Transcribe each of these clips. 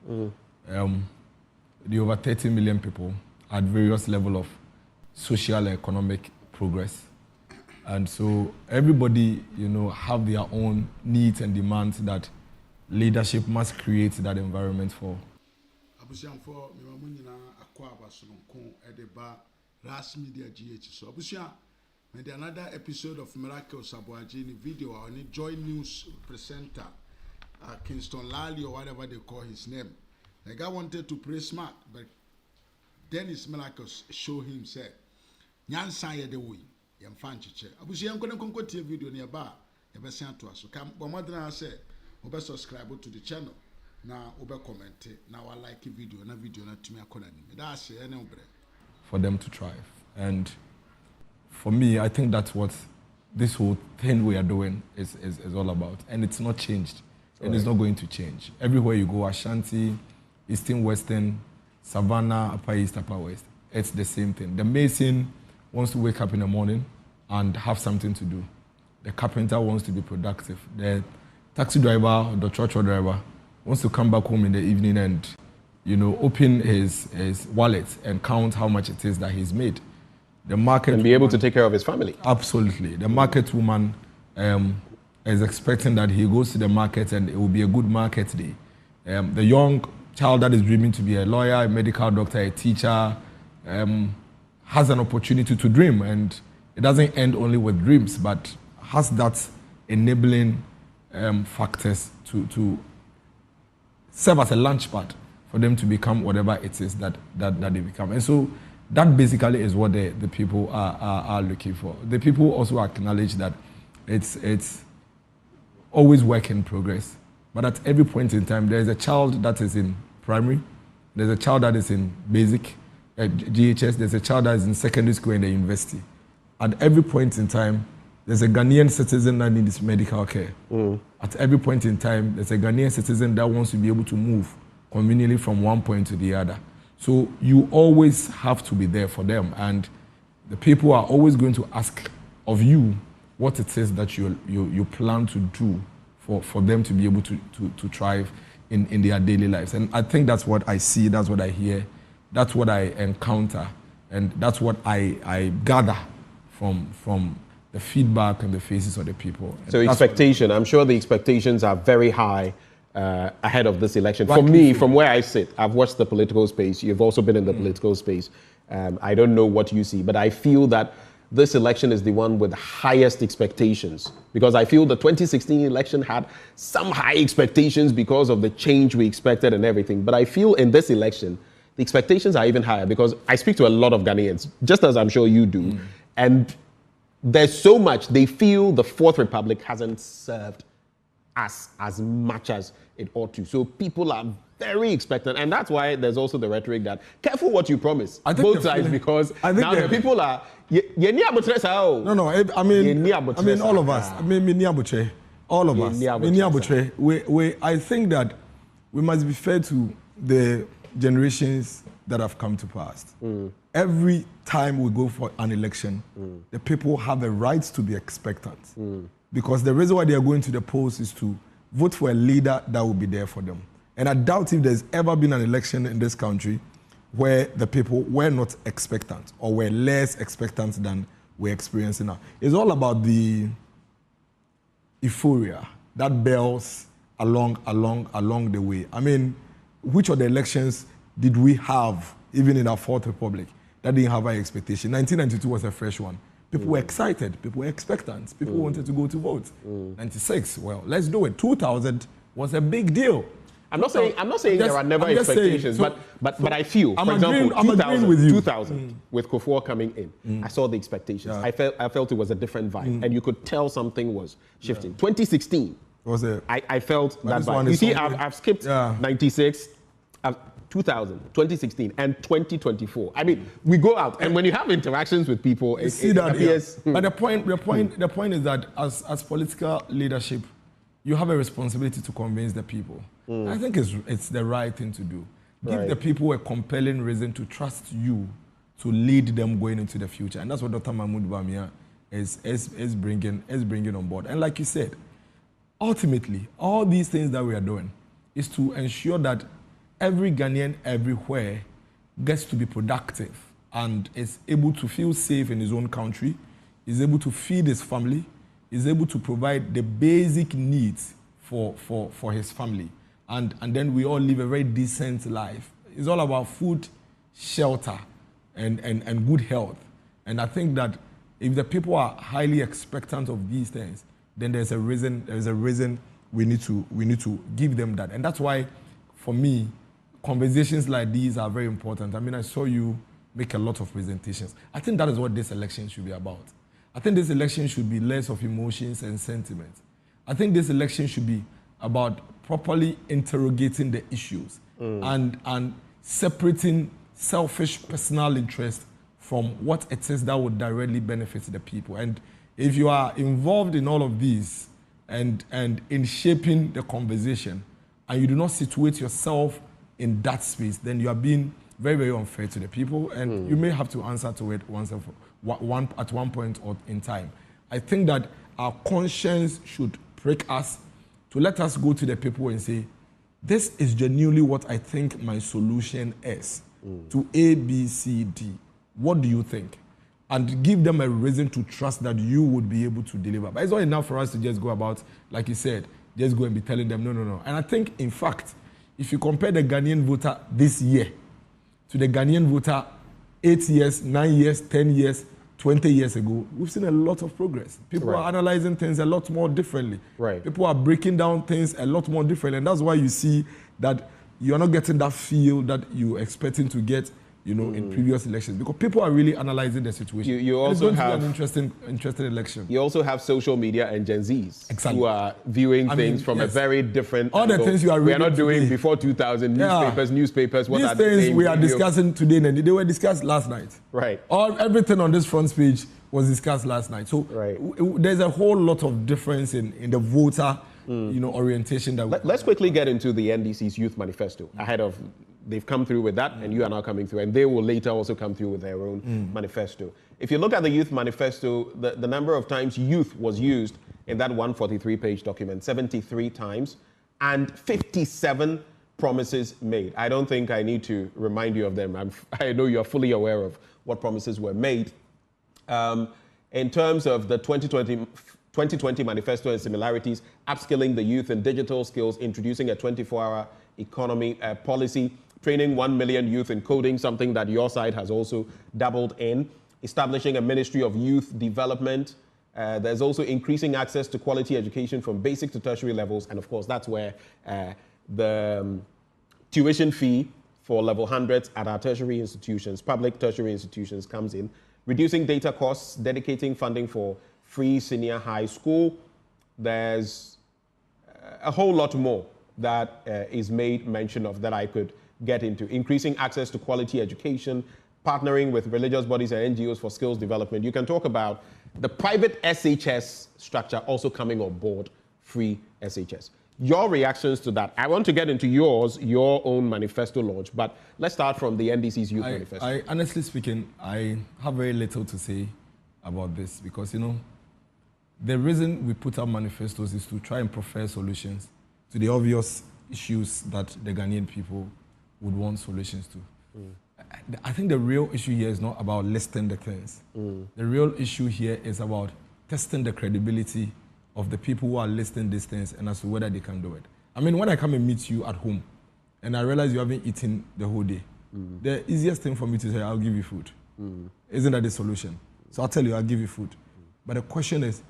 The over 30 million people at various level of social and economic progress. And so everybody, have their own needs and demands that leadership must create that environment for. RAZ Media GH. So, maybe another episode of Miracle Sabuaji video on the Joy News presenter, Kingston Lally or whatever they call his name. The guy wanted to play smart, but Dennis Miracles show himself. Nyan say the way. Yam fan chiche. Abusia I'm gonna go to video nearby. You better send to us. So come, but more than I say, you better subscribe to the channel. Now, you better comment. Now I like the video. Na video na to me a that's it. For them to thrive. And for me, I think that's what this whole thing we are doing is all about. And it's not changed. Right. And it's not going to change. Everywhere you go, Ashanti, Eastern, Western, Savannah, Upper East, Upper West, it's the same thing. The mason wants to wake up in the morning and have something to do. The carpenter wants to be productive. The taxi driver or the church driver wants to come back home in the evening and open his wallet and count how much it is that he's made. The market and be able to take care of his family. Absolutely. The market woman is expecting that he goes to the market and it will be a good market day. The young child that is dreaming to be a lawyer, a medical doctor, a teacher, has an opportunity to dream, and it doesn't end only with dreams, but has that enabling factors to serve as a launch pad for them to become whatever it is that they become. And so that basically is what the people are looking for. The people also acknowledge that it's always work in progress. But at every point in time, there's a child that is in primary, there's a child that is in basic, GHS, there's a child that is in secondary school and the university. At every point in time, there's a Ghanaian citizen that needs medical care. At every point in time, there's a Ghanaian citizen that wants to be able to move conveniently from one point to the other. So you always have to be there for them, and the people are always going to ask of you what it is that you plan to do for them to be able to thrive in their daily lives. And I think that's what I see, that's what I hear, that's what I encounter, and that's what I gather from the feedback and the faces of the people. So expectation, I'm sure the expectations are very high ahead of this election. For me, from where I sit, I've watched the political space. You've also been in the political space. I don't know what you see, but I feel that this election is the one with the highest expectations, because I feel the 2016 election had some high expectations because of the change we expected and everything. But I feel in this election, the expectations are even higher, because I speak to a lot of Ghanaians, just as I'm sure you do, and there's so much. They feel the Fourth Republic hasn't served as much as it ought to. So people are very expectant, and that's why there's also the rhetoric that careful what you promise. Both sides, because now the people are no. I mean all of us. All of us. I think that we must be fair to the generations that have come to past. Every time we go for an election, the people have a right to be expectant. Because the reason why they are going to the polls is to vote for a leader that will be there for them. And I doubt if there's ever been an election in this country where the people were not expectant or were less expectant than we're experiencing now. It's all about the euphoria that builds along the way. I mean, which of the elections did we have, even in our Fourth Republic, that didn't have high expectation? 1992 was a fresh one. People were excited, people were expectant, people wanted to go to vote. 96, well, let's do it. 2000 was a big deal. I'm not saying there are never expectations, but I feel, for example, 2000 with Kufuor coming in, I saw the expectations. Yeah. I felt it was a different vibe, and you could tell something was shifting. 2016, I felt that vibe. You see, I've skipped 96, 2000, 2016, and 2024. I mean, we go out, and when you have interactions with people, it appears. But the point is that as political leadership, you have a responsibility to convince the people. I think it's the right thing to do. Give the people a compelling reason to trust you to lead them going into the future, and that's what Dr. Mahmoud Bamia is bringing on board. And like you said, ultimately, all these things that we are doing is to ensure that every Ghanaian everywhere gets to be productive and is able to feel safe in his own country, is able to feed his family, is able to provide the basic needs for his family. And then we all live a very decent life. It's all about food, shelter, and good health. And I think that if the people are highly expectant of these things, then there's a reason we need to give them that. And that's why, for me, conversations like these are very important. I mean, I saw you make a lot of presentations. I think that is what this election should be about. I think this election should be less of emotions and sentiments. I think this election should be about properly interrogating the issues and separating selfish personal interest from what it is that would directly benefit the people. And if you are involved in all of these and in shaping the conversation, and you do not situate yourself in that space, then you are being very, very unfair to the people, and you may have to answer to it at one point or in time. I think that our conscience should prick us to let us go to the people and say, this is genuinely what I think my solution is to A, B, C, D. What do you think? And give them a reason to trust that you would be able to deliver. But it's not enough for us to just go about, like you said, just go and be telling them, no. And I think, in fact, if you compare the Ghanaian voter this year to the Ghanaian voter 8 years, 9 years, 10 years, 20 years ago, we've seen a lot of progress. People are analyzing things a lot more differently. People are breaking down things a lot more differently. And that's why you see that you're not getting that feel that you're expecting to get, in previous elections, because people are really analyzing the situation. You also have an interesting election. You also have social media and Gen Zs who are viewing things from a very different all angle. The things you are we are not doing today. Before 2000 newspapers. What These are things the we are discussing today, and they were discussed last night. Everything on this front page was discussed last night. So there's a whole lot of difference in the voter, orientation that. Let's quickly get into the NDC's youth manifesto ahead of. They've come through with that, and you are now coming through, and they will later also come through with their own manifesto. If you look at the youth manifesto, the number of times youth was used in that 143-page document, 73 times, and 57 promises made. I don't think I need to remind you of them. I know you're fully aware of what promises were made. In terms of the 2020 manifesto and similarities, upskilling the youth in digital skills, introducing a 24-hour economy policy, training 1 million youth in coding, something that your side has also dabbled in, establishing a Ministry of Youth Development. There's also increasing access to quality education from basic to tertiary levels, and of course that's where the tuition fee for level 100s at our tertiary institutions, public tertiary institutions, comes in. Reducing data costs, dedicating funding for free senior high school. There's a whole lot more that is made mention of that I could get into. Increasing access to quality education, partnering with religious bodies and NGOs for skills development. You can talk about the private SHS structure also coming on board, free SHS. Your reactions to that. I want to get into your own manifesto launch, but let's start from the NDC's youth manifesto. Honestly speaking, I have very little to say about this because, the reason we put out manifestos is to try and prefer solutions to the obvious issues that the Ghanaian people would want solutions to. I think the real issue here is not about listing the things. The real issue here is about testing the credibility of the people who are listing these things and as to whether they can do it. I mean, when I come and meet you at home and I realize you haven't eaten the whole day, the easiest thing for me to say, I'll give you food. Isn't that the solution? So I'll tell you, I'll give you food. But the question is,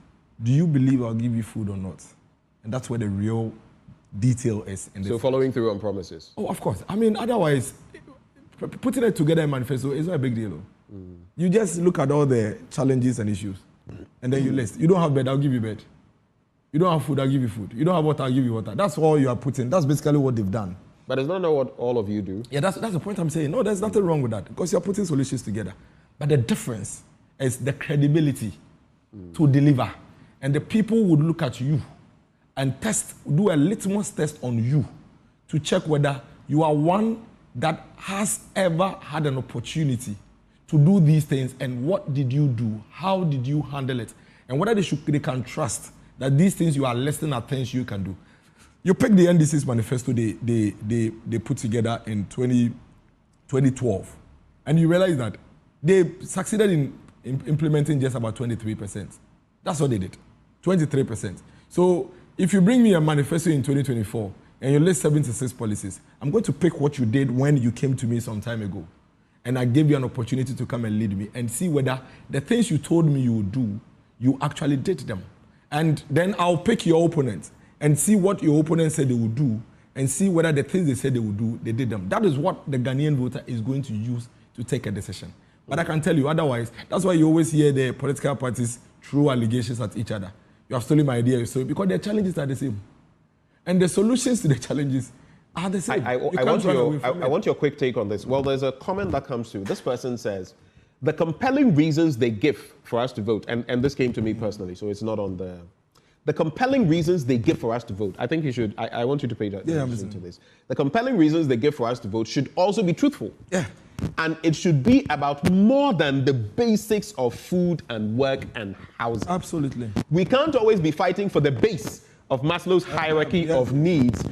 do you believe I'll give you food or not? And that's where the real detail is. So following through on promises? Oh, of course. I mean, otherwise, putting it together in manifesto is not a big deal. You just look at all the challenges and issues, and then you list. You don't have bed, I'll give you bed. You don't have food, I'll give you food. You don't have water, I'll give you water. That's all you are putting. That's basically what they've done. But it's not what all of you do. Yeah, that's the point I'm saying. No, there's nothing wrong with that because you're putting solutions together. But the difference is the credibility to deliver. And the people would look at you and do a litmus test on you to check whether you are one that has ever had an opportunity to do these things and what did you do? How did you handle it? And whether they can trust that these things you are listing are things you can do. You pick the NDC's manifesto they put together in 2012, and you realize that they succeeded in implementing just about 23%. That's what they did, 23%. So if you bring me a manifesto in 2024 and you list 76 policies, I'm going to pick what you did when you came to me some time ago. And I gave you an opportunity to come and lead me and see whether the things you told me you would do, you actually did them. And then I'll pick your opponent and see what your opponent said they would do and see whether the things they said they would do, they did them. That is what the Ghanaian voter is going to use to take a decision. But I can tell you otherwise, that's why you always hear the political parties throw allegations at each other. You have stolen my idea, because their challenges are the same. And the solutions to the challenges are the same. I want your quick take on this. Well, there's a comment that comes through. This person says, the compelling reasons they give for us to vote, and this came to me personally, so it's not on the compelling reasons they give for us to vote. I think you should, I want you to pay attention to this. The compelling reasons they give for us to vote should also be truthful. Yeah. And it should be about more than the basics of food and work and housing. Absolutely. We can't always be fighting for the base of Maslow's hierarchy of needs.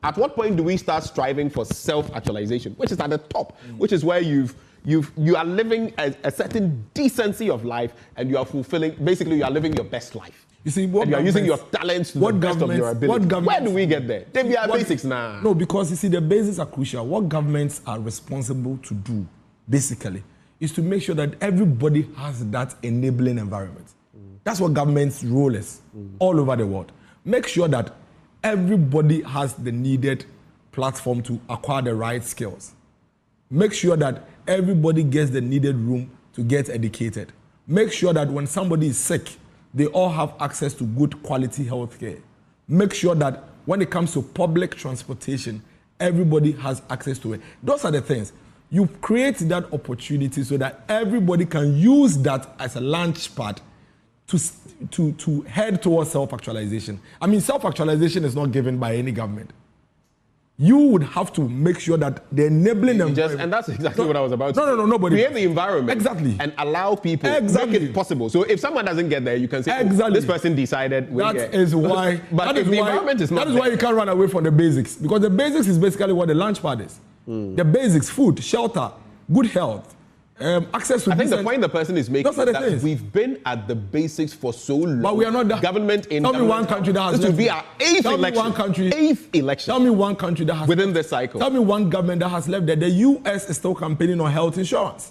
At what point do we start striving for self-actualization, which is at the top, which is where you are living a certain decency of life and you are fulfilling, basically you are living your best life. You see, and you are using your talents to the best of your ability. Where do we get there? They are basics now. No, because you see, the basics are crucial. What governments are responsible to do, basically, is to make sure that everybody has that enabling environment. That's what government's role is all over the world. Make sure that everybody has the needed platform to acquire the right skills. Make sure that everybody gets the needed room to get educated. Make sure that when somebody is sick, they all have access to good quality health care. Make sure that when it comes to public transportation, everybody has access to it. Those are the things. You create that opportunity so that everybody can use that as a launch pad to head towards self-actualization. I mean, self-actualization is not given by any government. You would have to make sure that the enabling environment... And that's exactly what I was about to say. No, nobody. Create the environment. Exactly. And allow people, make it possible. So if someone doesn't get there, you can say, this person decided... That is why you can't run away from the basics. Because the basics is basically what the launch pad is. The basics, food, shelter, good health, access to... I think the point the person is making is that we've been at the basics for so long. But we are not... Government in... Tell me one country that has... This will be our eighth election. Tell me one country that has... Within this cycle. Tell me one government that has left there. The U.S. is still campaigning on health insurance.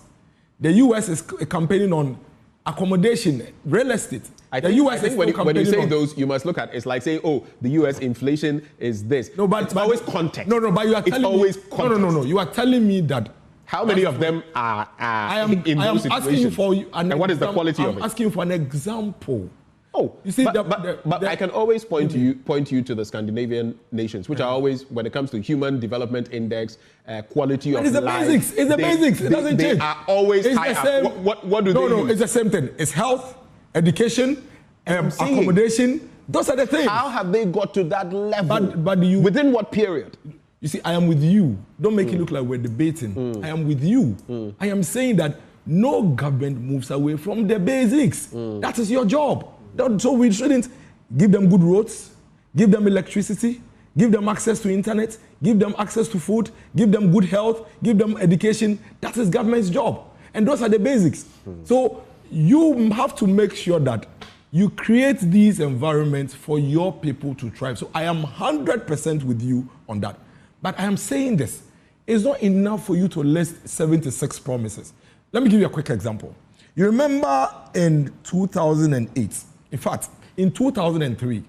The U.S. is campaigning on accommodation, real estate. I think when you say those, you must look at it's like saying, oh, the U.S. inflation is this. No, but it's always context. No, but you are telling me... No. You are telling me that... How many of them are in those situations? Asking you for and what is the quality of it? I'm asking for an example. Oh, you see, but I can always point you to the Scandinavian nations, which are always, when it comes to human development index, quality of life. It's the basics. It doesn't change. They are always high up. What do they use? No, it's the same thing. It's health, education, accommodation. Those are the things. How have they got to that level? But within what period? You see, I am with you. Don't make it look like we're debating. I am with you. I am saying that no government moves away from the basics. That is your job. So we shouldn't give them good roads, give them electricity, give them access to internet, give them access to food, give them good health, give them education. That is government's job. And those are the basics. So you have to make sure that you create these environments for your people to thrive. So I am 100% with you on that. But I am saying this, it's not enough for you to list 76 promises. Let me give you a quick example. You remember in 2008, in fact, in 2003,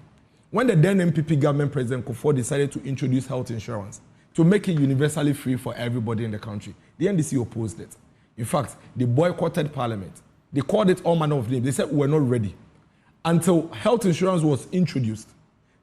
when the then MPP government President Kufuor decided to introduce health insurance to make it universally free for everybody in the country, the NDC opposed it. In fact, they boycotted Parliament. They called it all manner of names. They said we're not ready until health insurance was introduced.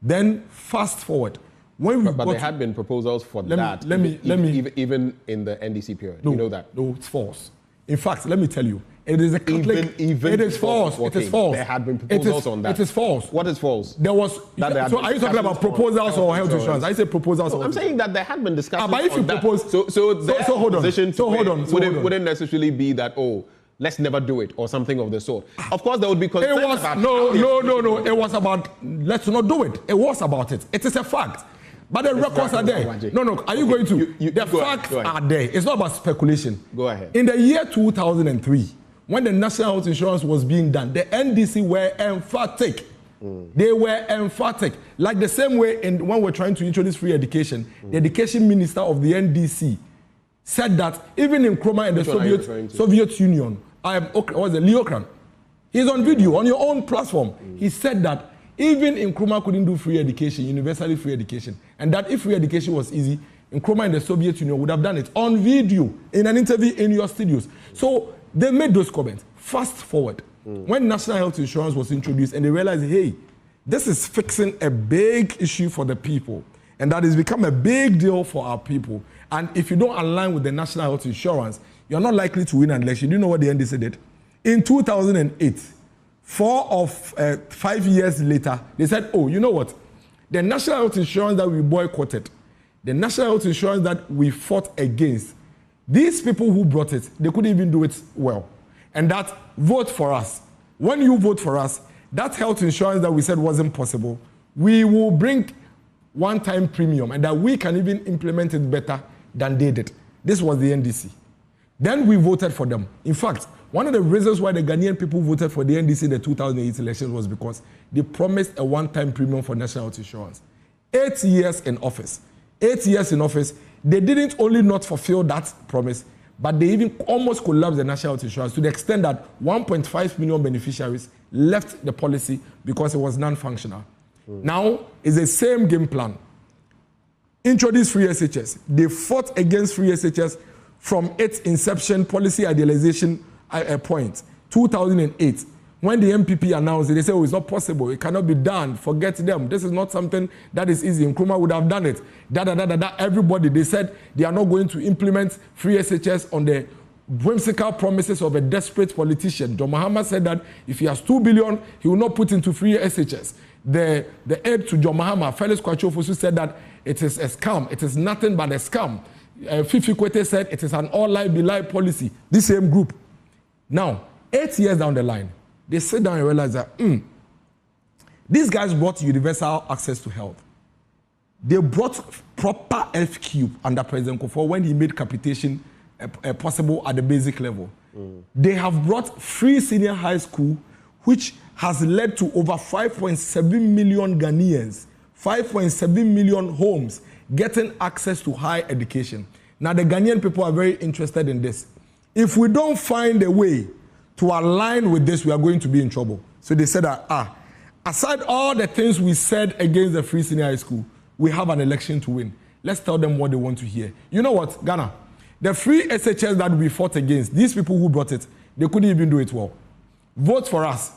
Then fast forward. But there had been proposals for that, even in the NDC period. No, you know that? No, it's false. In fact, let me tell you, it is a Catholic... It is false. It is false. There had been proposals on that. It is false. What is false? There was... So are you talking about proposals or health insurance? I say proposals or... I'm saying that there had been discussions but if you propose... So hold on. Wouldn't necessarily be that, oh, let's never do it or something of the sort. Of course, there would be concerns about... No. It was about let's not do it. It was about it. It is a fact. But the records are there. No. Are you going to? The facts are there. It's not about speculation. Go ahead. In the year 2003, when the National Health Insurance was being done, the NDC were emphatic. They were emphatic. Like the same way when we're trying to introduce free education, the education minister of the NDC said that even in Nkrumah and the Soviet Union, Leo Kran, he's on video, on your own platform. He said that even Nkrumah couldn't do free education, universally free education. And that if free education was easy, Nkrumah and the Soviet Union would have done it on video, in an interview in your studios. So they made those comments. Fast forward. When National Health Insurance was introduced and they realized, hey, this is fixing a big issue for the people. And that has become a big deal for our people. And if you don't align with the National Health Insurance, you're not likely to win an election. Do you know what the NDC did? In 2008, 4 or 5 years later, they said, oh, you know what? The National Health Insurance that we boycotted, the National Health Insurance that we fought against, these people who brought it, they couldn't even do it well. And that, vote for us. When you vote for us, that health insurance that we said wasn't possible, we will bring one-time premium and that we can even implement it better than they did. This was the NDC. Then we voted for them. In fact, one of the reasons why the Ghanaian people voted for the NDC in the 2008 elections was because they promised a one-time premium for national health insurance. 8 years in office. 8 years in office, they didn't only not fulfill that promise, but they even almost collapsed the national health insurance to the extent that 1.5 million beneficiaries left the policy because it was non-functional. Now, it's the same game plan. Introduce free SHS. They fought against free SHS from its inception policy idealization point, 2008. When the MPP announced it, they said, oh, it's not possible. It cannot be done. Forget them. This is not something that is easy. Nkrumah would have done it. Everybody, they said they are not going to implement free SHS on the whimsical promises of a desperate politician. John Mahama said that if he has 2 billion, he will not put into free SHS. The aide to John Mahama, Felix Kwachofosu, said that it is a scam. It is nothing but a scam. Fifi Kwete said it is an all-lie-be-lie policy. This same group. Now, 8 years down the line, they sit down and realize that these guys brought universal access to health. They brought proper FQ under President Kufuor when he made capitation possible at the basic level. They have brought free senior high school, which has led to over 5.7 million Ghanaians, 5.7 million homes getting access to higher education. Now, the Ghanaian people are very interested in this. If we don't find a way to align with this, we are going to be in trouble. So they said that, aside all the things we said against the free senior high school, we have an election to win. Let's tell them what they want to hear. You know what, Ghana? The free SHS that we fought against, these people who brought it, they couldn't even do it well. Vote for us.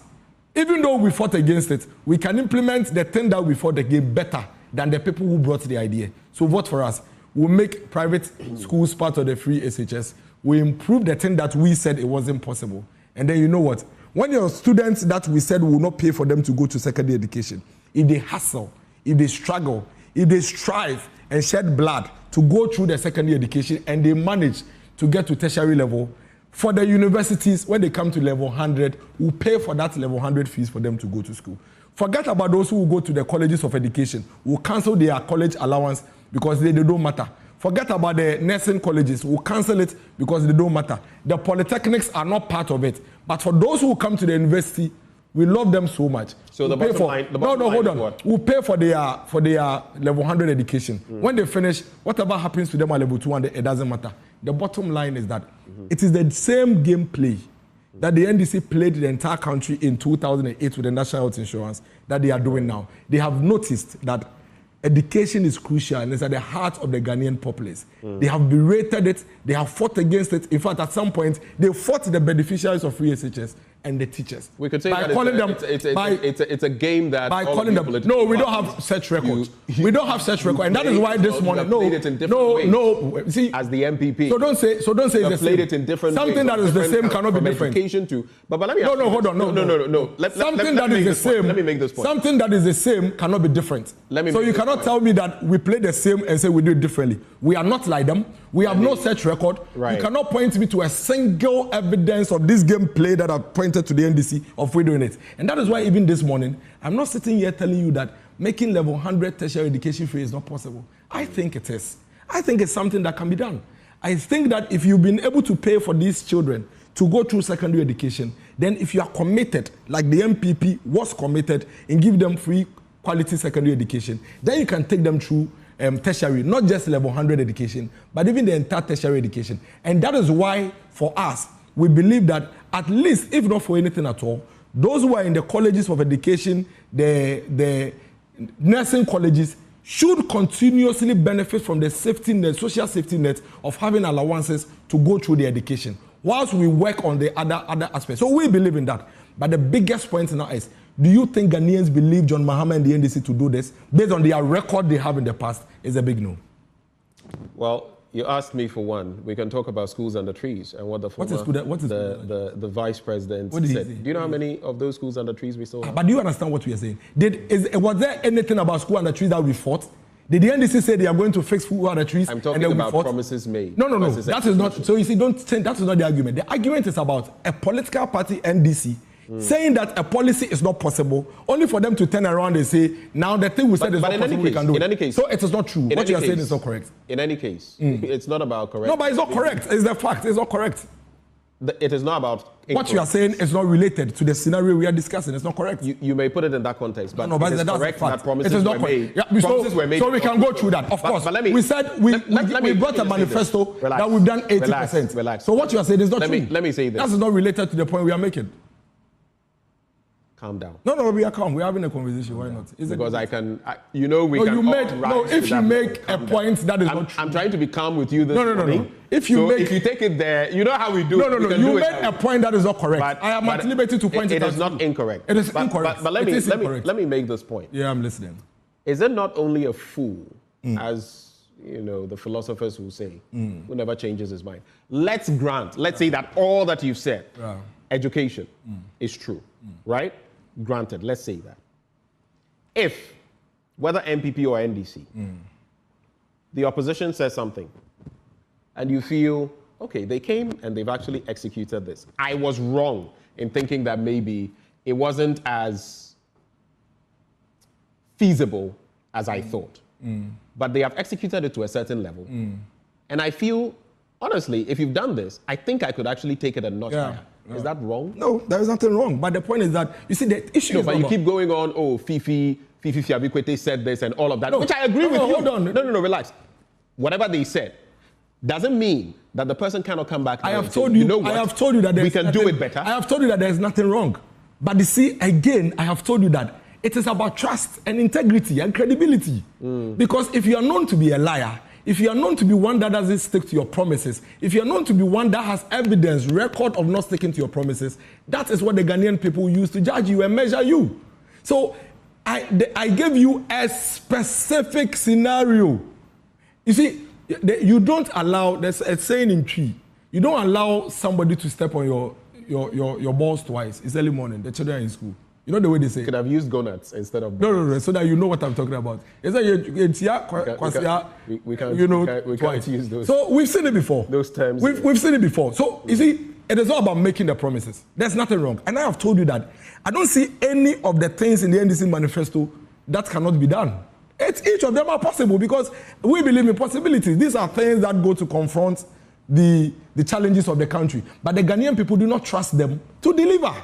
Even though we fought against it, we can implement the thing that we fought against better than the people who brought the idea. So vote for us. We'll make private schools part of the free SHS. We improve the thing that we said it wasn't possible. And then you know what? When your students that we said will not pay for them to go to secondary education, if they hustle, if they struggle, if they strive and shed blood to go through the secondary education and they manage to get to tertiary level, for the universities, when they come to level 100, we'll pay for that level 100 fees for them to go to school. Forget about those who will go to the colleges of education. We'll cancel their college allowance because they don't matter. Forget about the nursing colleges. We'll cancel it because they don't matter. The polytechnics are not part of it. But for those who come to the university, we love them so much. So we'll the bottom line, hold on. What? We'll pay for their level 100 education. When they finish, whatever happens to them at level 200, it doesn't matter. The bottom line is that it is the same gameplay that the NDC played the entire country in 2008 with the National Health Insurance that they are doing now. They have noticed that education is crucial and it's at the heart of the Ghanaian populace. They have berated it, they have fought against it. In fact, at some point, they fought the beneficiaries of free SHS and the teachers. We could say that it's a game that by calling them. No, we don't have such records. We don't have such record, and that is why this morning. No. See, as the MPP. So don't say it's the same. It in different something ways, that is the same cannot be different. Education too. But let me. Hold on. No. Something that is the same. Let me make this point. Something that is the same cannot be different. So you cannot tell me that we play the same and say we do it differently. We are not like them. We have no such record. Right. You cannot point me to a single evidence of this gameplay that I've pointed to the NDC of we doing it. And that is why even this morning, I'm not sitting here telling you that making level 100 tertiary education free is not possible. I think it is. I think it's something that can be done. I think that if you've been able to pay for these children to go through secondary education, then if you are committed, like the MPP was committed, and give them free quality secondary education, then you can take them through tertiary, not just level 100 education, but even the entire tertiary education. And that is why, for us, we believe that at least, if not for anything at all, those who are in the colleges of education, the nursing colleges, should continuously benefit from the safety net, social safety net of having allowances to go through the education, whilst we work on the other aspects. So we believe in that. But the biggest point now is, do you think Ghanaians believe John Mahama and the NDC to do this based on their record they have in the past? Is a big no. Well, you asked me for one. We can talk about schools under trees and what the former, the vice president said. Do you know how many of those schools under trees we saw? But do you understand what we are saying? Was there anything about school under trees that we fought? Did the NDC say they are going to fix school under trees? I'm talking about promises made. No. That is not. So you see, don't think that is not the argument. The argument is about a political party, NDC, saying that a policy is not possible, only for them to turn around and say, now the thing we said is not possible, we can do it. In any case, so it is not true. What you are saying is not correct. In any case, it's not about correct. No, but it's not correct. It's the fact. It's not correct. It is not about incorrect. What you are saying is not related to the scenario we are discussing. It's not correct. You may put it in that context, but, but it is correct that promises were made. Yeah, promises were made. So we can go through that, of course. But let me, we said we brought a manifesto that we've done 80%. Relax. So what you are saying is not true. Let me say this. That is not related to the point we are making. Calm down. No, we are calm. We're having a conversation. Why not? Because I can, we can. If you make a point that is not true. I'm trying to be calm with you this morning. No. If you take it there, you know how we do. No. You made a point that is not correct. I am at liberty to point it out. It is not incorrect. It is incorrect. But let me make this point. Yeah, I'm listening. Is it not only a fool, as the philosophers will say, who never changes his mind? Let's say that all that you've said, education, is true, right? Granted, let's say that. If, whether MPP or NDC, the opposition says something, and you feel, okay, they came and they've actually executed this. I was wrong in thinking that maybe it wasn't as feasible as I thought. But they have executed it to a certain level. And I feel, honestly, if you've done this, I think I could actually take it a notch higher. Is that wrong? No, there is nothing wrong. But the point is that, you see, the issue is... but you keep going on, Fifi Fiabikwete said this and all of that, which I agree with you. Hold on. No, relax. Whatever they said doesn't mean that the person cannot come back. I have told you that we can do it better. I have told you that there is nothing wrong. But you see, again, I have told you that it is about trust and integrity and credibility. Because if you are known to be a liar, if you are known to be one that doesn't stick to your promises, if you are known to be one that has evidence, record of not sticking to your promises, that is what the Ghanaian people use to judge you and measure you. So I gave you a specific scenario. You see, you don't allow, there's a saying in Tree, you don't allow somebody to step on your balls twice. It's early morning, the children are in school. You know the way they say. You could have used gonads instead of... No, so that you know what I'm talking about. It's like we can't use those. So we've seen it before. Those terms. We've seen it before. So you see, it is all about making the promises. There's nothing wrong. And I have told you that I don't see any of the things in the NDC manifesto that cannot be done. Each of them are possible because we believe in possibilities. These are things that go to confront the challenges of the country. But the Ghanaian people do not trust them to deliver.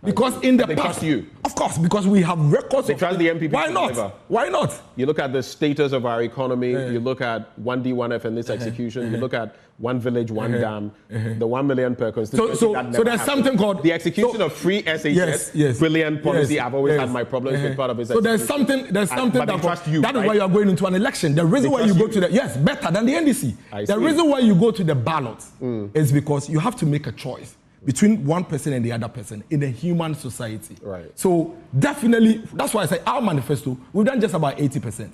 Because in the past, trust you. Of course, because we have records. They trust the MPP. Why not? Why not? You look at the status of our economy. You look at 1D, 1F and this execution. You look at one village, one dam, the 1 million per constituency. So there's something called the execution of free SHS. Yes. Brilliant policy. I've always had my problems with part of it. So there's something but that trust you. That is why you are going into an election. The reason why you go to better than the NDC. The reason why you go to the ballot is because you have to make a choice between one person and the other person in a human society. Right. So definitely, that's why I say our manifesto, we've done just about 80%.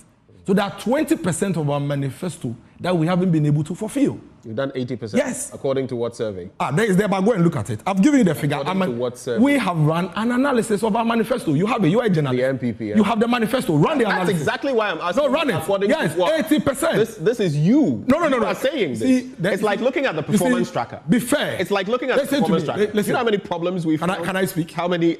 So there are 20% of our manifesto that we haven't been able to fulfill. You've done 80%? Yes. According to what survey? There is there, but go and look at it. I've given you the figure. According to what survey? We have run an analysis of our manifesto. You have it. You are a journalist. The MPP. Yeah. You have the manifesto. Run the analysis. That's exactly why I'm asking. No, run it. Yes, 80%. This is you. No. You are saying this. See, it's like looking at the performance tracker. Be fair. It's like looking at the performance tracker. You know how many problems we've found? Can I speak? How many?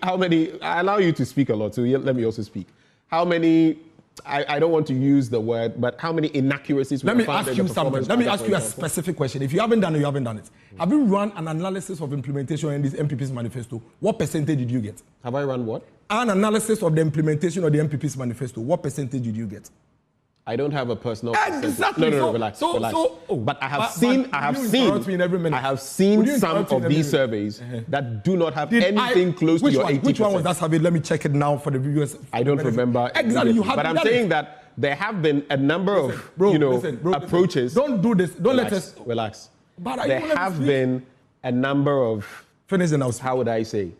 I allow you to speak a lot, so let me also speak. how many, I don't want to use the word, but how many inaccuracies we Let me found ask in you the something. performance Let me tracker, ask you a for example? specific question. If you haven't done it, you haven't done it. Have you run an analysis of implementation in this MPP's manifesto? What percentage did you get? Have I run what? An analysis of the implementation of the MPP's manifesto. What percentage did you get? I don't have a personal Exactly. percentage. No, relax. But I have seen some of these surveys that do not have anything close to your 80%. Which one was that survey? Let me check it now for the viewers. I don't remember exactly. You have but I'm saying that there have been a number of approaches. Don't do this. Don't let us relax. But there have been a number of how would I say?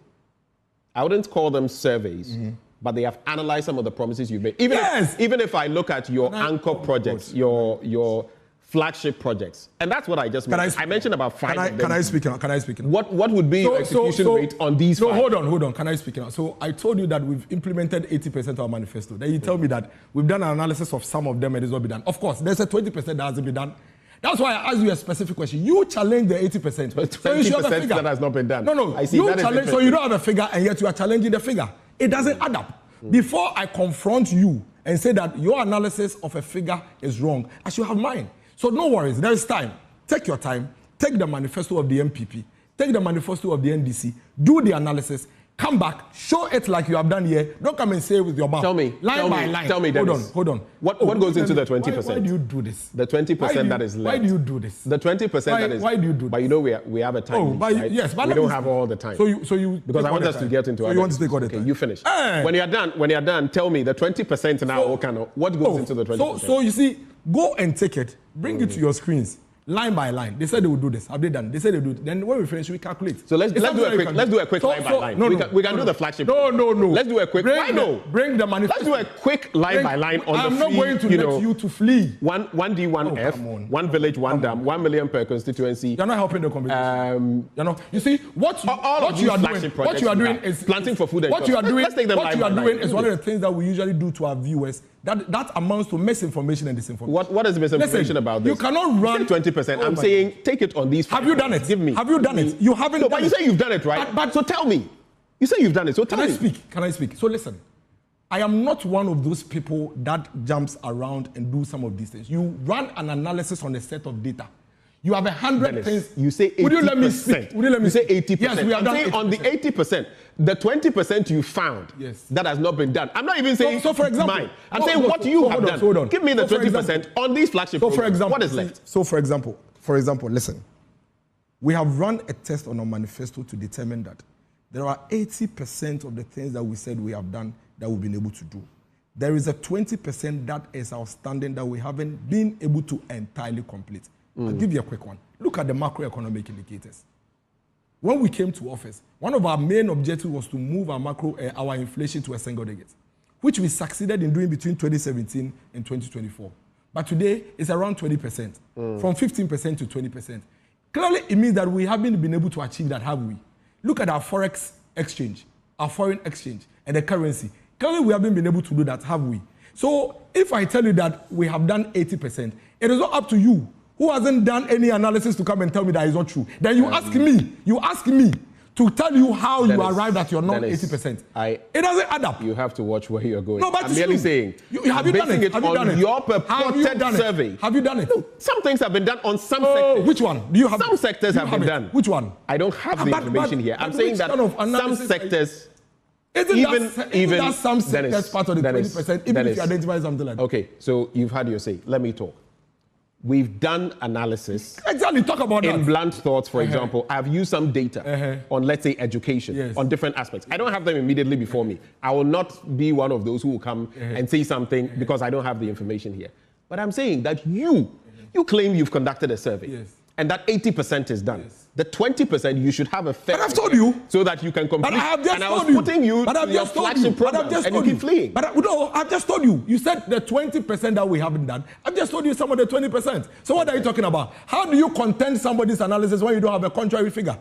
I wouldn't call them surveys. But they have analyzed some of the promises you've made. Even if I look at your anchor projects, your flagship projects, and that's what I just mentioned. I mentioned about 5 of them. Can I speak now? Can I speak now? What would be your execution rate on these 5? Hold on. Can I speak now? So I told you that we've implemented 80% of our manifesto. Then you tell me that we've done an analysis of some of them and it's not been done. Of course, there's a 20% that hasn't been done. That's why I asked you a specific question. You challenge the 80%. So you should have a figure. That has not been done. No. I see. You challenge, so you don't have a figure and yet you are challenging the figure. It doesn't add up. Before I confront you and say that your analysis of a figure is wrong, I should have mine. So no worries, there is time. Take your time. Take the manifesto of the MPP. Take the manifesto of the NDC. Do the analysis. Come back. Show it like you have done here. Don't come and say it with your mouth. Tell me. Line by line. Tell me, Dennis. Hold on. What goes into the 20%? Why do you do this? The 20% that is left. Why do you do this? The 20% that is. Why do you do this? But you know we have a time. Right? Yes, but we don't have all the time. So you because I want us to get into. So you want to take all the time. Okay, you finish. When you're done, tell me the 20% now. What goes into the 20%? So you see, go and take it. Bring it to your screens. Line by line. They said they would do this. Have they done? They said they do it. Then when we finish, we calculate. So let's do a quick line by line. We can do the flagship. No. Let's do a quick. Why no? Bring the manifesto. Let's do a quick line by line on I'm not going to let you to flee. 1 D1F, 1 village, 1 dam, 1 million per constituency. You're not helping the conversation. You see what you are doing is planting for food. What you are doing is one of the things that we usually do to our viewers. That amounts to misinformation and disinformation. What is misinformation about this? You cannot run 20%. I'm saying take it on these. Have you done it? Give me. Have you done it? You haven't. No, but you say you've done it, right? But so tell me. You say you've done it. So tell me. Can I speak? So listen. I am not one of those people that jumps around and do some of these things. You run an analysis on a set of data. You have 100 things. You say 80%. Would you let me speak? You say 80%. Yes, we have done 80%. On the 80%, the 20% you found that has not been done. I'm not even saying so for example, mine. I'm saying what you have done. Hold on. Give me the 20% on these flagship programs. For example, what is left? So for example, listen. We have run a test on our manifesto to determine that there are 80% of the things that we said we have done that we've been able to do. There is a 20% that is outstanding that we haven't been able to entirely complete. I'll give you a quick one. Look at the macroeconomic indicators. When we came to office, one of our main objectives was to move our inflation to a single digit, which we succeeded in doing between 2017 and 2024. But today, it's around 20%, from 15% to 20%. Clearly, it means that we haven't been able to achieve that, have we? Look at our forex exchange, our foreign exchange, and the currency. Clearly, we haven't been able to do that, have we? So, if I tell you that we have done 80%, it is not up to you, who hasn't done any analysis, to come and tell me that is not true. Then you ask me to tell you how you arrived at your 80%. It doesn't add up. You have to watch where you're going. No, but I'm merely saying, have you done it? Have you done it? Your purported survey. Have you done it? No, some things have been done on some sectors. Which one? Do you have some sectors have been done? Which one? I don't have the information here. I'm saying that some sectors. Isn't that some sectors part of the 20%, even if you identify something like that? Okay, so you've had your say. Let me talk. We've done analysis. Exactly, talk about that. In blunt thoughts, for example, I've used some data on, let's say, education, on different aspects. I don't have them immediately before me. I will not be one of those who will come and say something because I don't have the information here. But I'm saying that you claim you've conducted a survey and that 80% is done. The 20% you should have a fair. But I've told you. So that you can complete. But I have just told you. Putting you to your flagship program and you keep fleeing. But no, I've just told you. You said the 20% that we haven't done. I've just told you some of the 20%. So what are you talking about? How do you contend somebody's analysis when you don't have a contrary figure?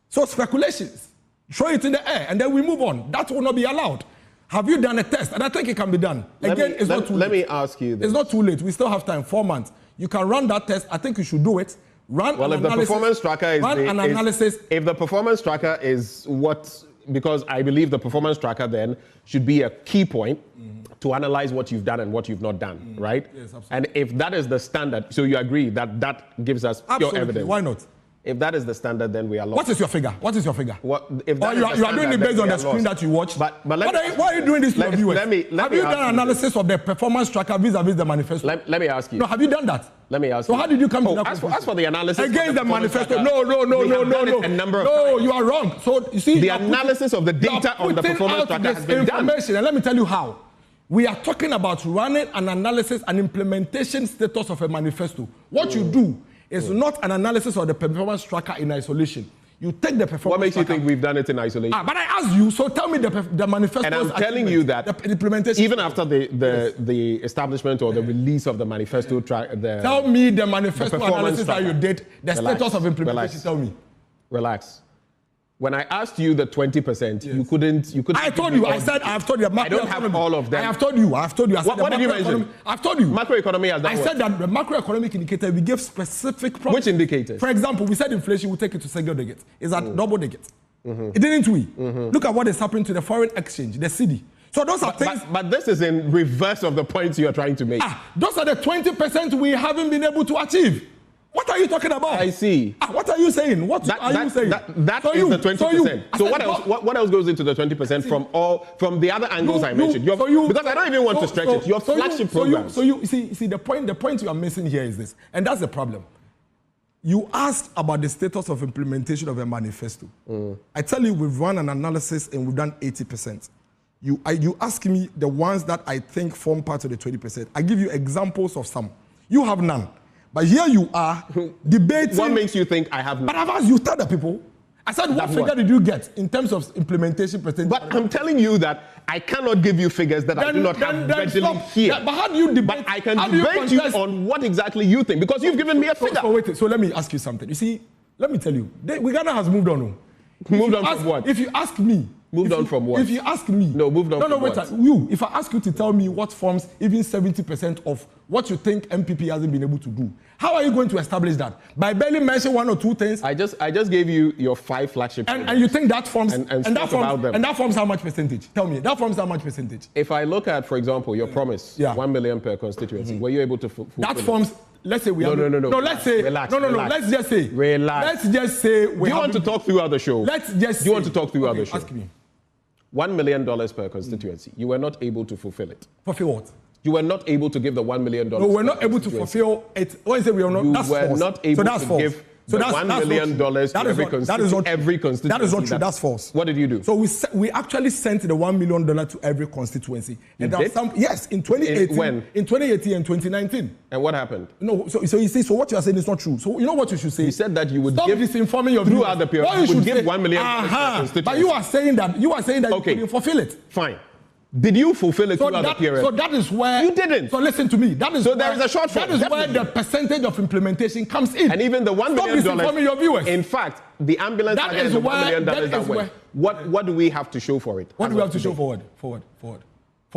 So speculations. Throw it in the air and then we move on. That will not be allowed. Have you done a test? And I think it can be done. Again, it's not too late. Let me ask you this. It's not too late. We still have time, 4 months. You can run that test. I think you should do it. If the performance tracker is what because I believe the performance tracker then should be a key point to analyze what you've done and what you've not done, right? Yes, absolutely. And if that is the standard, so you agree that that gives us pure evidence. Why not? If that is the standard, then we are lost. What is your figure? What is your figure? What, if or you are doing it based on the screen that you watch. But why are you doing this to your viewers? Have you done analysis of the performance tracker vis-a-vis the manifesto? Let me ask you. No, have you done that? Let me ask you. So how did you come to that conclusion? As for the analysis against the manifesto? Tracker, No, you are wrong. So you see, the analysis of the data on the performance tracker has been done. And let me tell you how. We are talking about running an analysis and implementation status of a manifesto. What you do is not an analysis of the performance tracker in isolation. You take the performance. What makes tracker. you think we've done it in isolation? But I asked you, so tell me the manifesto. And I'm telling you that the implementation. Even after the establishment or the release of the manifesto track, tell me the manifesto analysis that you did, the status of implementation. Tell me. Relax. When I asked you the 20%, you couldn't. I told you. I said I've told you. I don't have all of them. I have told you. I said what did you mention? I've told you. Macroeconomy has done. I said that the macroeconomic indicator we give specific problems. Which indicators? For example, we said inflation. We take it to single digit. Is at double digit. Didn't we? Look at what is happening to the foreign exchange, the cedi. So those are things. But this is in reverse of the points you are trying to make. Those are the 20% we haven't been able to achieve. What are you talking about? I see. What are you saying? What are you saying? That is the 20%. So what else goes into the 20% from the other angles I mentioned? Because I don't even want to stretch it. Your flagship program. So you see the point you are missing here is this, and that's the problem. You asked about the status of implementation of a manifesto. I tell you, we've run an analysis and we've done 80%. You ask me the ones that I think form part of the 20%. I give you examples of some. You have none. But here you are debating. What makes you think I have none? But I've asked you, tell the people. I said, what figure did you get in terms of implementation percentage? But I'm telling you that I cannot give you figures that I do not have readily here. But how do you debate? But I can debate you on what exactly you think, because you've given me a figure. So let me ask you something. You see, let me tell you, Ghana has moved on. Moved on from what? If you ask me. Moved on from what? If you ask me. No, moved on from what? If I ask you to tell me what forms even 70% of what you think MPP hasn't been able to do, how are you going to establish that? By barely mentioning one or two things? I just gave you your 5 flagship programs. And you think that forms and that forms how much percentage? Tell me, that forms how much percentage? If I look at, for example, your promise, 1 million per constituency, were you able to fulfill that forms? Let's say we have. No. Let's say. Relax. No. Let's just say. Relax. Let's just say. Do you want to talk throughout the show? Let's just. Do you want to talk throughout the show? Ask me. $1 million per constituency. You were not able to fulfill it. Fulfill what? You were not able to give the $1 million. No, we're not able to fulfill it. When you say we are not, that's false. You were not able to give $1 million to every constituency. That is not true. That's false. What did you do? So we actually sent the $1 million to every constituency. And there are yes, in 2018. When? In 2018 and 2019. And what happened? No, so you see, so what you are saying is not true. So you know what you should say? You said that you would stop disinforming your throughout the period. You would give $1 million per constituency. But you are saying that you couldn't fulfill it. Fine. Did you fulfill it throughout the period? So that is where you didn't. So listen to me. There is a shortfall. That is where the percentage of implementation comes in. And even the $1 million. Stop misinforming your viewers. In fact, the ambulance that is where. $1 million. What do we have to show for it? What do we have to show forward? For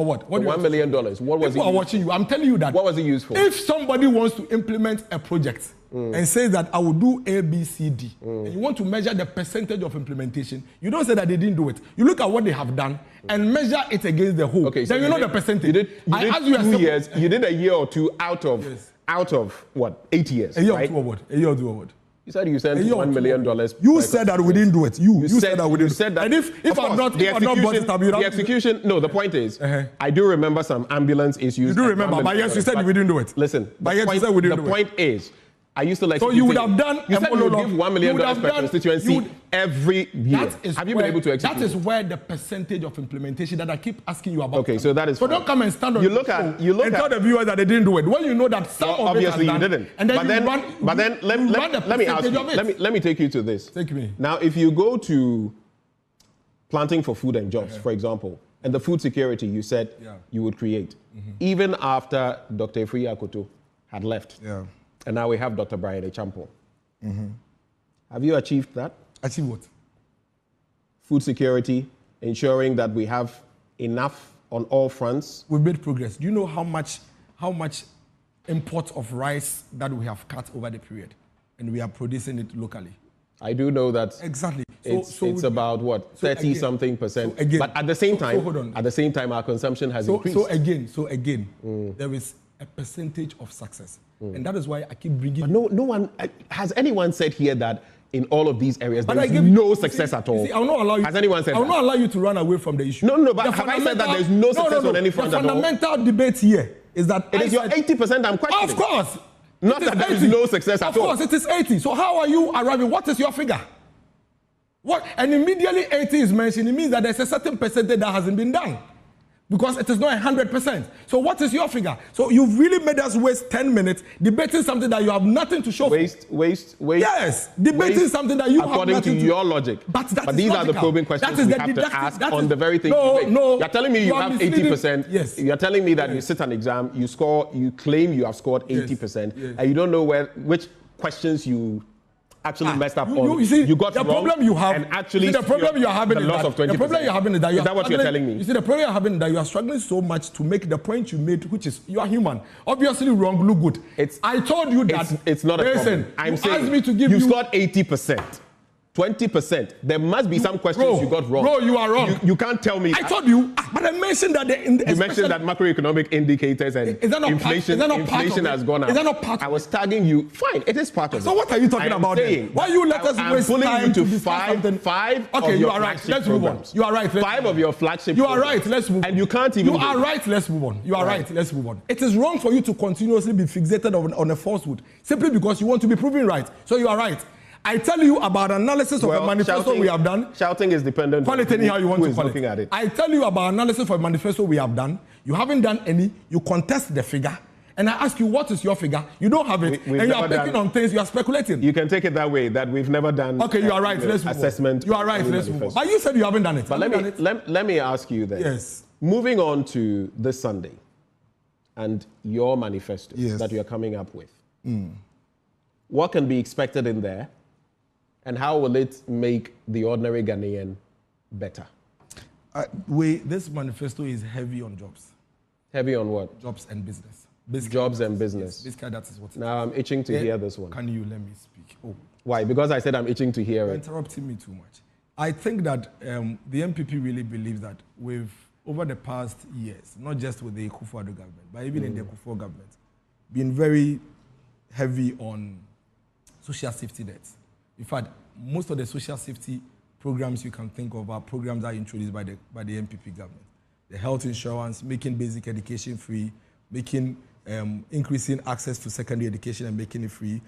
what? What $1 million. What was it? People are watching you. I'm telling you that. What was it used for? If somebody wants to implement a project and says that I will do A, B, C, D, and you want to measure the percentage of implementation, you don't say that they didn't do it. You look at what they have done and measure it against the whole. Okay, so then you know the percentage. You did a year or two out of what? 8 years. A year or two of what? A year or two of what? You said you sent $1 million. You said that we didn't do it. You said that we didn't. You said that. And if I'm not the execution. No, the point is, I do remember some ambulance issues. You do remember, but yes, you said we didn't do it. Listen, but yes, you said we didn't do it. The point is, I used to like. So you would have done. You said you would give $1 million per constituency every year. Have you been able to execute? That is where the percentage of implementation that I keep asking you about. Okay, so that is. So don't come and stand on. You look at. And tell the viewers that they didn't do it. When you know that some of it obviously you didn't. And then but then let me ask you. Let me take you to this. Take me. Now, if you go to planting for food and jobs, for example, and the food security you said you would create, even after Dr. Efri Akoto had left. Yeah. And now we have Dr. Brian Echampo. Have you achieved that? Achieve what? Food security, ensuring that we have enough on all fronts. We've made progress. Do you know how much import of rice that we have cut over the period? And we are producing it locally. I do know that. Exactly. It's about what, 30-something percent. So but at the same time, our consumption has increased. So again, there is a percentage of success, and that is why I keep bringing. But no one has anyone said here that in all of these areas there is no success at all. I will not allow you. Has anyone said I will not allow you to run away from the issue. No. But have I said that there is no success on any front at all? The fundamental debate here is that it is your 80% I'm questioning. Of course. Not that there is no success at all. Of course, it is 80. So how are you arriving? What is your figure? What? And immediately 80 is mentioned. It means that there's a certain percentage that hasn't been done. Because it is not 100%. So what is your figure? So you've really made us waste 10 minutes debating something that you have nothing to show Waste. Yes, debating something that you have nothing to. According to your logic. But these are the probing questions we have to ask on the very thing. No. You're telling me you have 80%. Yes. You're telling me that you sit an exam, you claim you have scored 80%, and you don't know which questions you actually messed up on. You got the wrong. Problem you have, and actually the problem you are having the loss of 20%. The problem you're having is that is that what you're telling me? You see, the problem you're having is that you are struggling so much to make the point you made, which is you are human. Obviously wrong, look good. I told you that. It's not a problem. I'm saying me to give you scored 80%. 20%. There must be some questions you got wrong. Bro, you are wrong. You can't tell me. I told you, but I mentioned that you mentioned that macroeconomic indicators and inflation has gone up. Is that not part? I was tagging you. Fine, it is part of it. So what are you talking about? Why you let us waste time to discuss something? Five. Okay, you are right. Let's move on. You are right. Five of your flagship. You are right. Let's move on. And you can't even. You are right. Let's move on. You are right. Let's move on. It is wrong for you to continuously be fixated on a falsehood simply because you want to be proven right. So you are right. I tell you about analysis of a manifesto we have done. Shouting is dependent on how you want to call it. At it. I tell you about analysis for a manifesto we have done. You haven't done any. You contest the figure. And I ask you, what is your figure? You don't have it. And you are picking on things. You are speculating. You can take it that way, that we've never done you are right. Let's move assessment. On. You are right. Let's move on. But you said you haven't done it. But let me ask you then. Yes. Moving on to this Sunday and your manifesto that you are coming up with. What can be expected in there? And how will it make the ordinary Ghanaian better? This manifesto is heavy on jobs. Heavy on what? Jobs and business. Jobs and business. Basically, that is what. Now I'm itching to hear this one. Can you let me speak? Oh. Why? Because I said I'm itching to hear it. You're interrupting me too much. I think that the MPP really believes that over the past years, not just with the Akufo-Addo government, but even in the Akufo government, been very heavy on social safety nets. In fact, most of the social safety programs you can think of are programs that are introduced by the MPP government. The health insurance, making basic education free, increasing access to secondary education and making it free,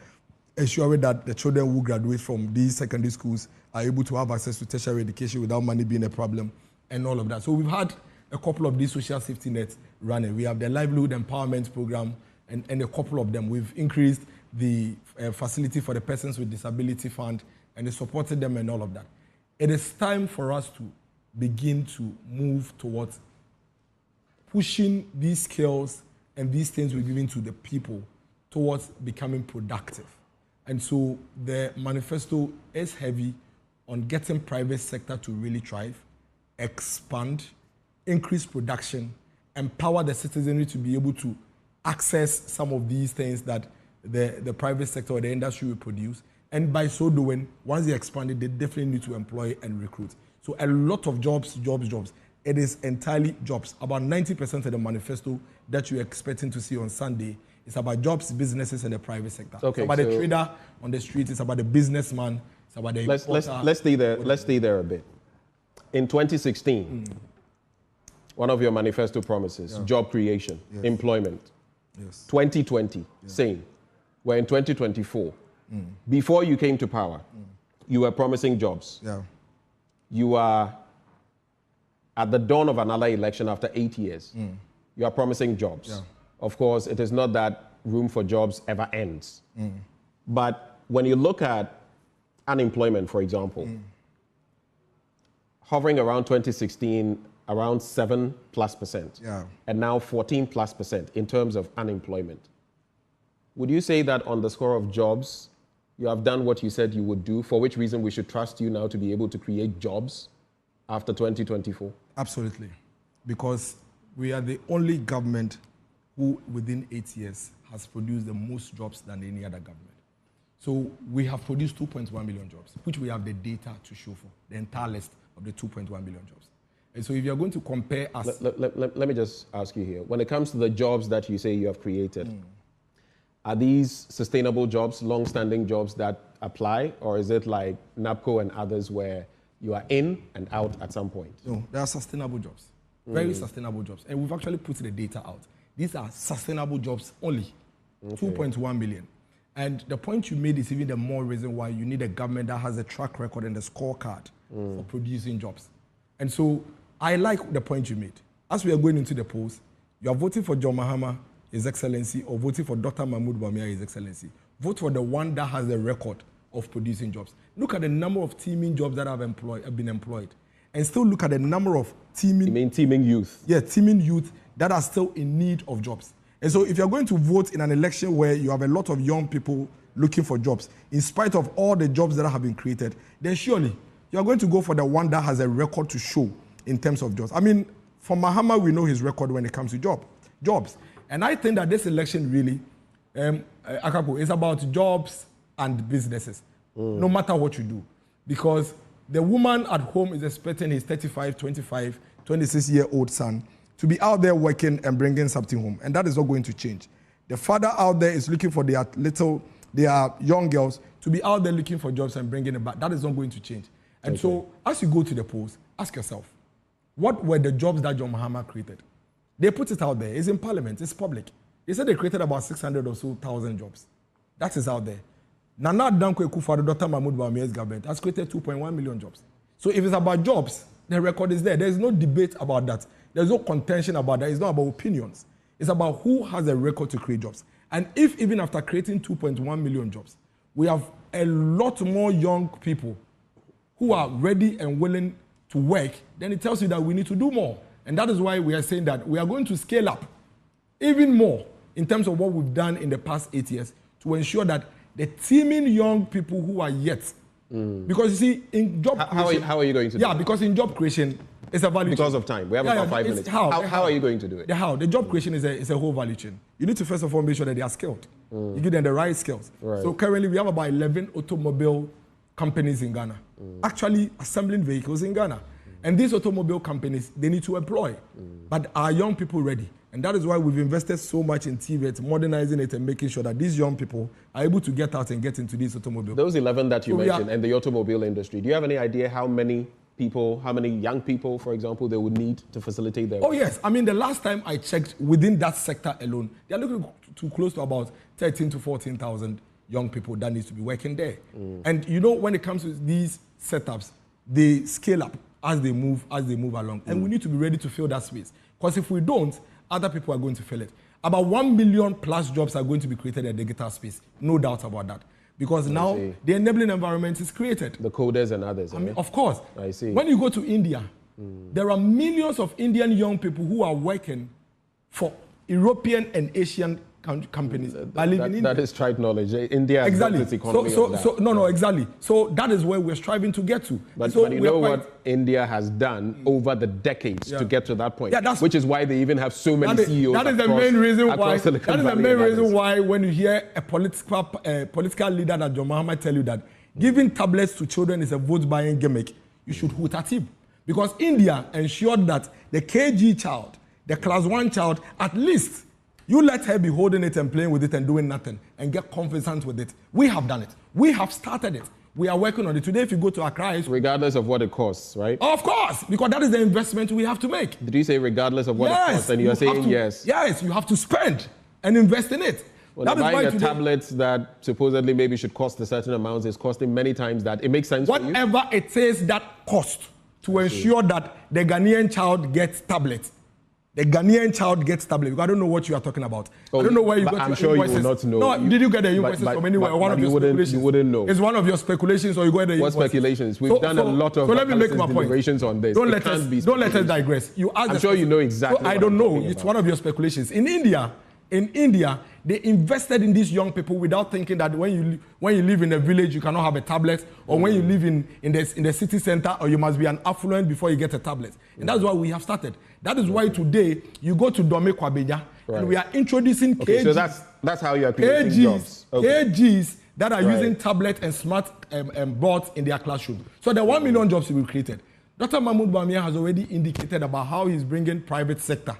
ensuring that the children who graduate from these secondary schools are able to have access to tertiary education without money being a problem, and all of that. So we've had a couple of these social safety nets running. We have the livelihood empowerment program and a couple of them. We've increased the facility for the persons with disability fund and supported them and all of that. It is time for us to begin to move towards pushing these skills and these things we're giving to the people towards becoming productive. And so the manifesto is heavy on getting private sector to really thrive, expand, increase production, empower the citizenry to be able to access some of these things that the private sector or the industry will produce. And by so doing, once they expand it, they definitely need to employ and recruit. So a lot of jobs. It is entirely jobs. About 90% of the manifesto that you're expecting to see on Sunday is about jobs, businesses, and the private sector. Okay, it's about the trader on the street. It's about the businessman. It's about the importer. Let's stay there. Let's stay there a bit. In 2016, one of your manifesto promises, job creation, employment. Yes. 2020, same. We're in 2024. Before you came to power, you were promising jobs. Yeah. You are at the dawn of another election after 8 years. You are promising jobs. Yeah. Of course, it is not that room for jobs ever ends. But when you look at unemployment, for example, hovering around 2016, around 7+%, and now 14+% in terms of unemployment. Would you say that on the score of jobs, you have done what you said you would do, for which reason we should trust you now to be able to create jobs after 2024? Absolutely. Because we are the only government who, within 8 years, has produced the most jobs than any other government. So we have produced 2.1 million jobs, which we have the data to show for, the entire list of the 2.1 million jobs. And so if you're going to compare us... Let me just ask you here. When it comes to the jobs that you say you have created, are these sustainable jobs, long-standing jobs that apply, or is it like NAPCO and others where you are in and out at some point? No, they are sustainable jobs, very sustainable jobs. And we've actually put the data out. These are sustainable jobs only, 2.1 million. And the point you made is even the more reason why you need a government that has a track record and a scorecard for producing jobs. And so I like the point you made. As we are going into the polls, you are voting for John Mahama, His Excellency, or voting for Dr. Mahmoud Bawumia, His Excellency. Vote for the one that has the record of producing jobs. Look at the number of teaming jobs that have been employed. And still look at the number of teaming... You mean teaming youth? Yeah, teaming youth that are still in need of jobs. And so if you're going to vote in an election where you have a lot of young people looking for jobs, in spite of all the jobs that have been created, then surely you're going to go for the one that has a record to show in terms of jobs. I mean, for Mahama, we know his record when it comes to jobs. And I think that this election really, Akapo, is about jobs and businesses, no matter what you do. Because the woman at home is expecting his 35, 25, 26-year-old son to be out there working and bringing something home. And that is not going to change. The father out there is looking for their young girls to be out there looking for jobs and bringing it back. That is not going to change. And so as you go to the polls, ask yourself, what were the jobs that John Mahama created? They put it out there. It's in parliament. It's public. They said they created about 600 or so thousand jobs. That is out there. Nana Dankwa Akufo-Addo, Dr. Mahmoud Bawumia's government has created 2.1 million jobs. So if it's about jobs, the record is there. There's no debate about that. There's no contention about that. It's not about opinions. It's about who has a record to create jobs. And if even after creating 2.1 million jobs, we have a lot more young people who are ready and willing to work, then it tells you that we need to do more. And that is why we are saying that we are going to scale up even more in terms of what we've done in the past 8 years to ensure that the teeming young people who are yet, because you see, in job creation... How are you going to do it? Yeah, because in job creation, it's a value Because chain. of time. We have about 5 minutes. How are you going to do it? The job creation is a whole value chain. You need to first of all make sure that they are skilled. You give them the right skills. Right. So currently we have about 11 automobile companies in Ghana, actually assembling vehicles in Ghana. And these automobile companies, they need to employ. But are young people ready? And that is why we've invested so much in TVET, modernizing it and making sure that these young people are able to get out and get into these automobiles. Those 11 that you mentioned and the automobile industry, do you have any idea how many young people, for example, they would need to facilitate their work? Oh, yes. I mean, the last time I checked, within that sector alone, they're looking to close to about 13 to 14,000 young people that needs to be working there. And you know, when it comes to these setups, they scale up as they move along. And we need to be ready to fill that space. Because if we don't, other people are going to fill it. About 1 million plus jobs are going to be created in the digital space. No doubt about that. Because now the enabling environment is created. The coders and others. I mean, of course. I see. When you go to India, there are millions of Indian young people who are working for European and Asian companies. That is trite knowledge. India has exactly. its economy exactly. So that is where we're striving to get to. But you know what India has done over the decades to get to that point, which is why they even have so many CEOs. That is the main reason why. That is the main reason why when you hear a political leader that John Mahama tell you that giving tablets to children is a vote buying gimmick, you should hoot at him. Because India ensured that the KG child, the class 1 child, at least you let her be holding it and playing with it and doing nothing and get confident with it. We have done it. We have started it. We are working on it. Today, if you go to Accra... Regardless of what it costs, right? Of course, because that is the investment we have to make. Did you say regardless of what it costs? And you're saying yes. Yes, you have to spend and invest in it. Well, that buying a tablet that supposedly maybe should cost a certain amount is costing many times that. It makes sense for you? Whatever it is that cost to ensure that the Ghanaian child gets tablets. The Ghanaian child gets tablet. Because I don't know what you are talking about. I don't know where you got your invoices. I'm sure you will not know. No, did you get the invoices from anywhere? One of your speculations. You wouldn't know. It's one of your speculations, or you got the invoices. What speculations? We've done a lot of deliberations on this. Don't let us digress. I'm sure you know exactly. I don't know. It's one of your speculations. In India, they invested in these young people without thinking that when you live in a village, you cannot have a tablet, or when you live in the city center, or you must be an affluent before you get a tablet. And that's why we have started. That is why today you go to Dome Kwabeja, and we are introducing KGs. So that's how you are creating jobs. KGs that are using tablet and smart boards in their classroom. So the 1 million jobs will be created. Dr. Mahmoud Bawumia has already indicated about how he's bringing private sector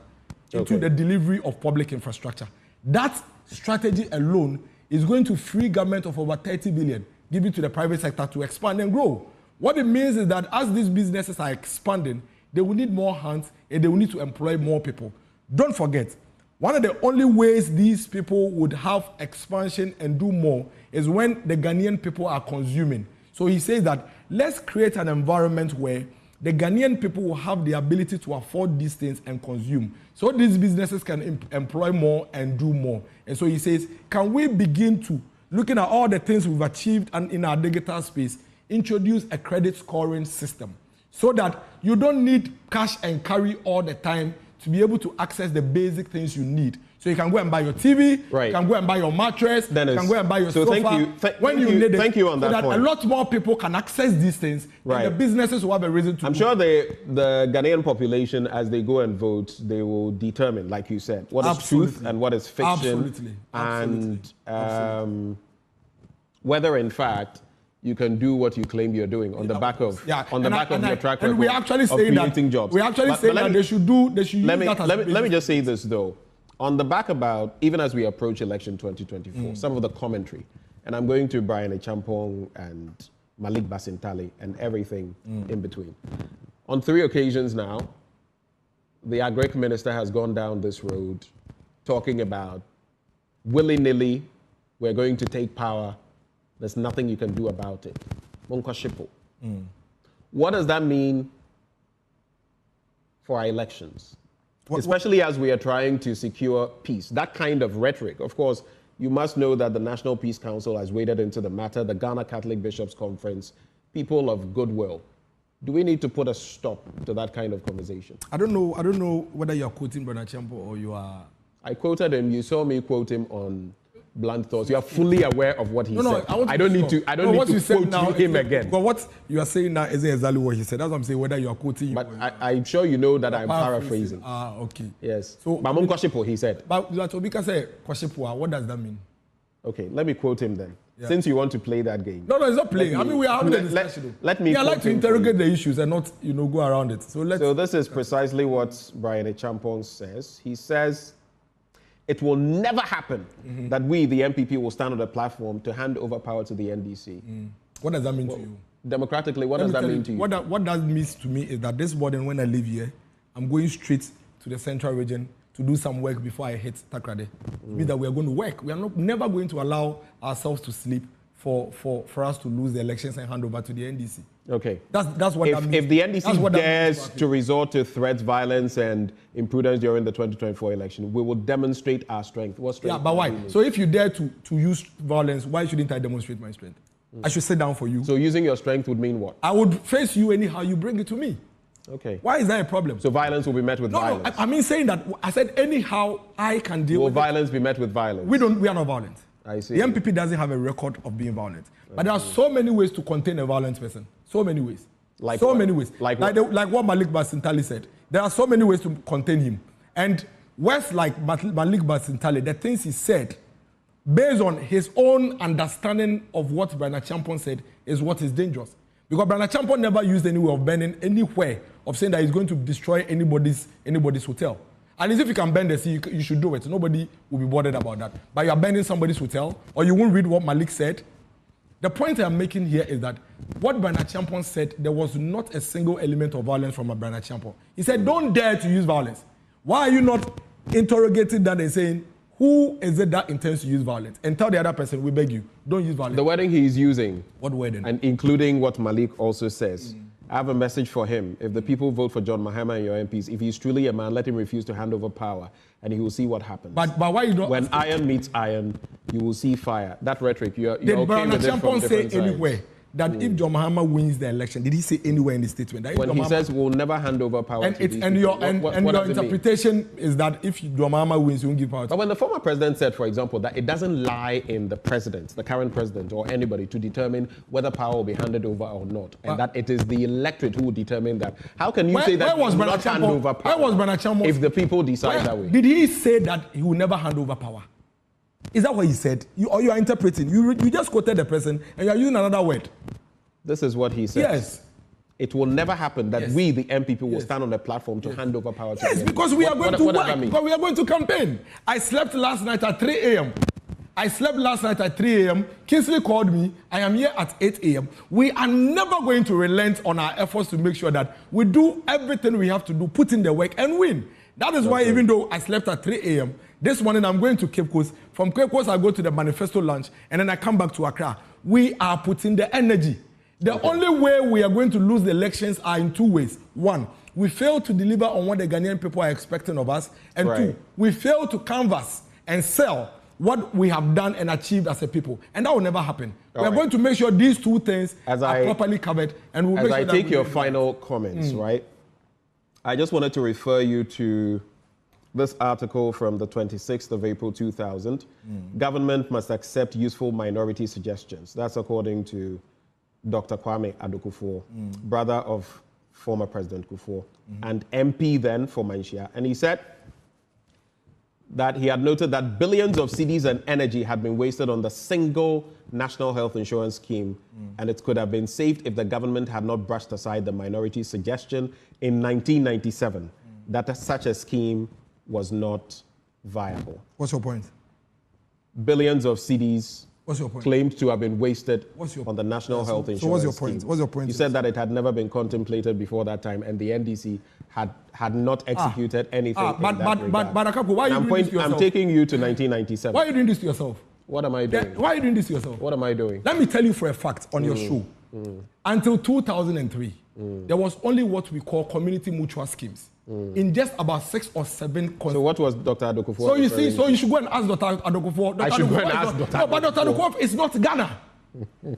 into the delivery of public infrastructure. That strategy alone is going to free government of over 30 billion, give it to the private sector to expand and grow. What it means is that as these businesses are expanding, they will need more hands and they will need to employ more people. Don't forget, one of the only ways these people would have expansion and do more is when the Ghanaian people are consuming. So he says that let's create an environment where the Ghanaian people will have the ability to afford these things and consume. So these businesses can employ more and do more. And so he says, can we begin to, looking at all the things we've achieved and in our digital space, introduce a credit scoring system so that you don't need cash and carry all the time to be able to access the basic things you need. So you can go and buy your TV, you can go and buy your mattress, Dennis, you can go and buy your sofa. Thank you on that point. A lot more people can access these things, and the businesses will have a reason to. I'm sure the Ghanaian population, as they go and vote, they will determine, like you said, what is truth and what is fiction, and whether in fact you can do what you claim you're doing on the back of your track record. And we're actually saying that jobs. We're actually saying that they should use that as let me just say this though. On the back about, even as we approach election 2024, some of the commentary, and I'm going to Brian Achampong and Malik Basintale and everything in between. On 3 occasions now, the Agric Minister has gone down this road talking about willy-nilly, we're going to take power, there's nothing you can do about it. Monkwa Shipo. What does that mean for our elections? Especially as we are trying to secure peace. That kind of rhetoric. Of course, you must know that the National Peace Council has waded into the matter, the Ghana Catholic Bishops' Conference, people of goodwill. Do we need to put a stop to that kind of conversation? I don't know whether you're quoting Brother Champo or you are... I quoted him. You saw me quote him on Blunt Thoughts. You are fully aware of what he said. I don't need to quote him again. But what you are saying now isn't exactly what he said. That's what I'm saying, whether you are quoting But I'm sure you know that I'm paraphrasing. Okay. Yes. So, Mamon Kwashipo, he said. But Latobika said, Kwashipo, what does that mean? Okay, let me quote him then. Yeah. Since you want to play that game. No, it's not playing. I mean, we are having a discussion. Let me. I like to interrogate the issues and not, go around it. So this is precisely what Brian Achampong says. He says, it will never happen that we, the MPP, will stand on the platform to hand over power to the NDC. What does that mean to you? Democratically, what does that mean to you? What that means to me is that this morning when I leave here, I'm going straight to the central region to do some work before I hit Takrade. It means that we are going to work. We are never going to allow ourselves to sleep for us to lose the elections and hand over to the NDC. Okay. That's what that means. If the NDC dares to resort to threats, violence, and imprudence during the 2024 election, we will demonstrate our strength. What strength? Yeah, but why? So if you dare to use violence, why shouldn't I demonstrate my strength? I should sit down for you. So using your strength would mean what? I would face you anyhow you bring it to me. Okay. Why is that a problem? So violence will be met with violence? No, I mean saying that, I said anyhow I can deal with it. Will violence be met with violence? We are not violent. I see. The MPP doesn't have a record of being violent. But there are so many ways to contain a violent person. So many ways. Like so what? many ways. Like what Malik Basintale said. There are so many ways to contain him. And words like Malik Basintale, the things he said, based on his own understanding of what Brian Achampong said, is what is dangerous. Because Brian Achampong never used any way of burning anywhere of saying that he's going to destroy anybody's hotel. And as if you can burn the sea, you should do it. Nobody will be bothered about that. But you are burning somebody's hotel, or you won't read what Malik said. The point I'm making here is that what Brian Achampong said, there was not a single element of violence from Brian Achampong. He said, don't dare to use violence. Why are you not interrogating that and saying, who is it that intends to use violence? And tell the other person, we beg you, don't use violence. The wording he is using. What wording? And including what Malik also says. I have a message for him. If the people vote for John Mahama and your MPs, if he's truly a man, let him refuse to hand over power, and he will see what happens. But why you don't? When iron meets iron, you will see fire. That rhetoric, you're okay with it from different sides. Say anywhere that if John Mahama wins the election, did he say anywhere in the statement? That when he says we'll never hand over power to these people, your interpretation is that if John Mahama wins, you won't give power to. But when the former president said, for example, that it doesn't lie in the president, the current president, or anybody to determine whether power will be handed over or not, and that it is the electorate who will determine that. How can you say that he will not hand over power where was if the people decide that way? Did he say that he will never hand over power? Is that what he said? Or you are interpreting? You just quoted the person and you are using another word. This is what he said. Yes. It will never happen that we, the MPP, will stand on the platform to hand over power to the MPP. Because we are going to work. Because we are going to campaign. I slept last night at 3 a.m. Kingsley called me. I am here at 8 a.m. We are never going to relent on our efforts to make sure that we do everything we have to do, put in the work, and win. That is why even though I slept at 3 a.m., this morning I'm going to Cape Coast. From Cape Coast, I go to the manifesto lunch, and then I come back to Accra. We are putting the energy. The only way we are going to lose the elections are in 2 ways. 1, we fail to deliver on what the Ghanaian people are expecting of us. And 2, we fail to canvass and sell what we have done and achieved as a people. And that will never happen. We are going to make sure these 2 things are properly covered. And we'll make sure as I take your final comments, right? I just wanted to refer you to this article from the 26th of April 2000. Government must accept useful minority suggestions. That's according to Dr. Kwame Addo-Kufuor, brother of former President Kufuor, and MP then for Manhyia. And he said that he had noted that billions of cedis and energy had been wasted on the single national health insurance scheme, and it could have been saved if the government had not brushed aside the minority suggestion in 1997 that such a scheme was not viable. What's your point? Billions of cedis claimed to have been wasted on the national health insurance. So what's your point? Scheme. What's your point? You said that it had never been contemplated before that time, and the NDC had not executed anything. But Akapo, why are you doing this to yourself? I'm taking you to 1997. Why are you doing this to yourself? What am I doing? Why are you doing this to yourself? What am I doing? Let me tell you for a fact on your show. Until 2003, there was only what we call community mutual schemes. In just about 6 or 7 So what was Dr. Addo-Kufuor? So you see, so you should go and ask Dr. Addo-Kufuor. I should go and ask Dr. No, but Dr. Addo-Kufuor is not Ghana.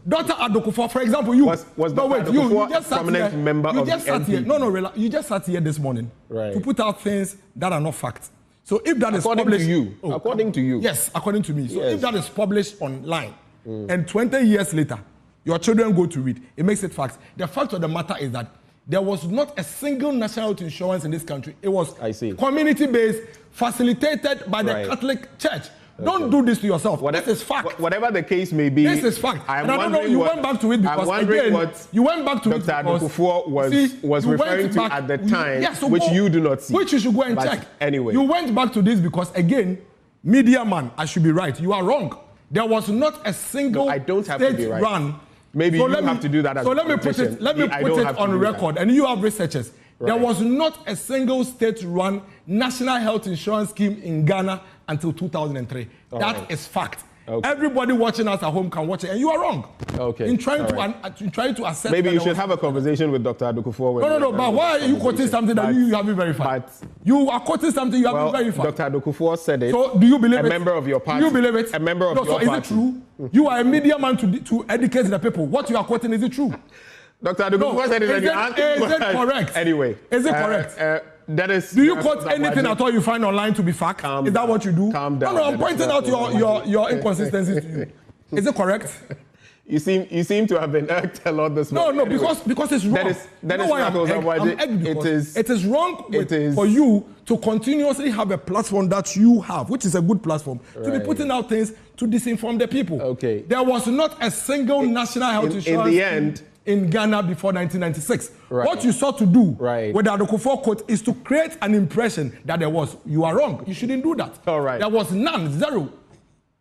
Dr. Addo-Kufuor, for example, you was Dr. Addo-Kufuor a prominent member of the NPP? No, you just sat here this morning to put out things that are not facts. So if that is according published, to you, according to you, yes, according to me. So if that is published online, and 20 years later, your children go to read, it makes it facts. The fact of the matter is that there was not a single national health insurance in this country. It was community-based, facilitated by the Catholic Church. Don't do this to yourself. This is fact. Whatever the case may be, this is fact. I'm and I don't know, you went back to it because again, you went back to Dr. Addo-Kufuor was referring to at the time, which you do not see. Which you should go and check. Anyway. You went back to this because again, media man, I should be right. You are wrong. There was not a single I don't have to be right. run. Maybe you have to do that as so a let me put it on record, and you have researchers. There was not a single state-run national health insurance scheme in Ghana until 2003. That is fact. Everybody watching us at home can watch it, and you are wrong. In trying to assess. Maybe you should have a conversation with Dr. Addo-Kufuor. No. But why are you quoting something that you haven't verified? You are quoting something you haven't verified. Dr. Addo-Kufuor said it. So do you believe it? A member of your party. Do you believe it? A member of your party. So is it true? You are a media man to educate the people. What you are quoting, is it true? Dr. Addo-Kufuor said it. Is it correct? Anyway. Is it correct? That is. Do you quote anything at all you find online to be fact? Is that what you do? Calm down. No, I'm pointing out your inconsistencies to you. Is it correct? You seem to have been irked a lot this morning. No, because it's wrong. That is I'm egged because it is wrong for you to continuously have a platform that you have, which is a good platform, to be putting out things to disinform the people. Okay. There was not a single national health insurance in the end in Ghana before 1996. What you sought to do with the Addo-Kufuor quote is to create an impression that there was. You are wrong. You shouldn't do that. All right. There was none, zero.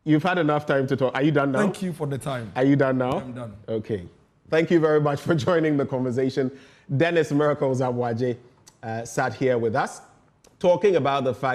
You've had enough time to talk. Are you done now? Thank you for the time. Are you done now? I'm done. Okay. Thank you very much for joining the conversation. Dennis Miracles Abwaje sat here with us talking about the fact